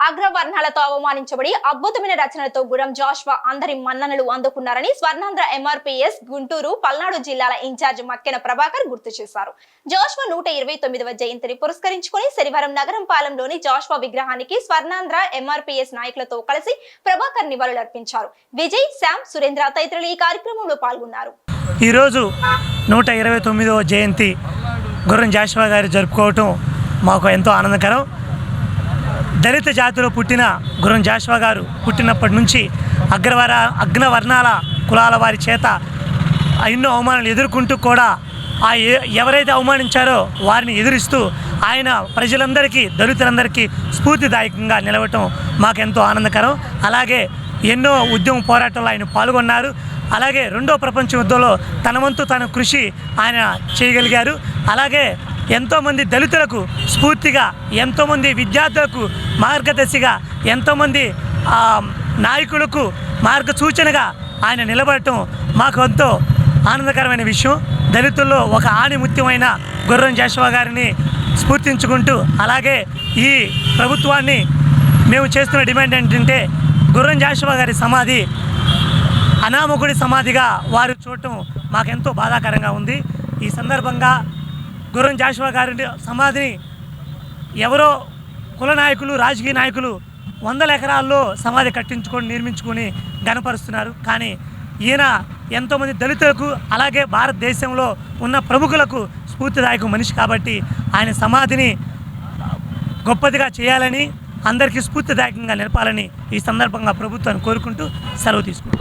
అగ్రవర్ణాలతో అవమానించబడి అద్భుతమైన రచనలతో గురం జాషువా అందరి మన్ననలు అందుకున్నారని స్వర్ణాంధ్ర ఎంఆర్పీఎస్ గుంటూరు పల్నాడు జిల్లాల ఇన్ఛార్జ్ మక్కెన ప్రభాకర్ గుర్తు చేశారు. జాషువా 129వ జయంతిని పురస్కరించుకుని శనివారం నగరం పాలెంలోని జాషువా విగ్రహానికి స్వర్ణాంధ్ర ఎంఆర్పీఎస్ నాయకులతో కలిసి ప్రభాకర్ నివాళులర్పించారు. విజయ్, శ్యామ్, సురేంద్ర తదితరులు ఈ కార్యక్రమంలో పాల్గొన్నారు. ఈ రోజు 129వ జయంతి గురం జాషువా గారు జరుపుకోవటం మాకు ఎంతో ఆనందకరం. దళిత జాతిలో పుట్టిన గురం జాషువా గారు పుట్టినప్పటి నుంచి అగ్రవర్ణాల కులాల వారి చేత ఎన్నో అవమానాలు ఎదుర్కొంటూ కూడా ఎవరైతే అవమానించారో వారిని ఎదురిస్తూ ఆయన ప్రజలందరికీ, దళితులందరికీ స్ఫూర్తిదాయకంగా నిలవటం మాకెంతో ఆనందకరం. అలాగే ఎన్నో ఉద్యమ పోరాటంలో ఆయన పాల్గొన్నారు. అలాగే రెండో ప్రపంచ యుద్ధంలో తన వంతు తన కృషి ఆయన చేయగలిగారు. అలాగే ఎంతోమంది దళితులకు స్ఫూర్తిగా, ఎంతోమంది విద్యార్థులకు మార్గదర్శిగా, ఎంతోమంది నాయకులకు మార్గసూచనగా ఆయన నిలబడటం మాకు ఎంతో ఆనందకరమైన విషయం. దళితుల్లో ఒక ఆణిముత్యమైన గుర్రం జాషువా గారిని స్ఫూర్తించుకుంటూ, అలాగే ఈ ప్రభుత్వాన్ని మేము చేస్తున్న డిమాండ్ ఏంటంటే గుర్రం జాషువా గారి సమాధి అనామకుడి సమాధిగా వారు చూడటం మాకెంతో బాధాకరంగా ఉంది. ఈ సందర్భంగా గుర్రం జాషువా గారి సమాధిని ఎవరో కుల నాయకులు, రాజకీయ నాయకులు 100 ఎకరాల్లో సమాధి నిర్మించుకొని గణపరుస్తున్నారు. కానీ ఈయన ఎంతోమంది దళితులకు, అలాగే భారతదేశంలో ఉన్న ప్రముఖులకు స్ఫూర్తిదాయక మనిషి కాబట్టి ఆయన సమాధిని గొప్పదిగా చేయాలని, అందరికీ స్ఫూర్తిదాయకంగా నిలపాలని ఈ సందర్భంగా ప్రభుత్వాన్ని కోరుకుంటూ సెలవు తీసుకుంటున్నాను.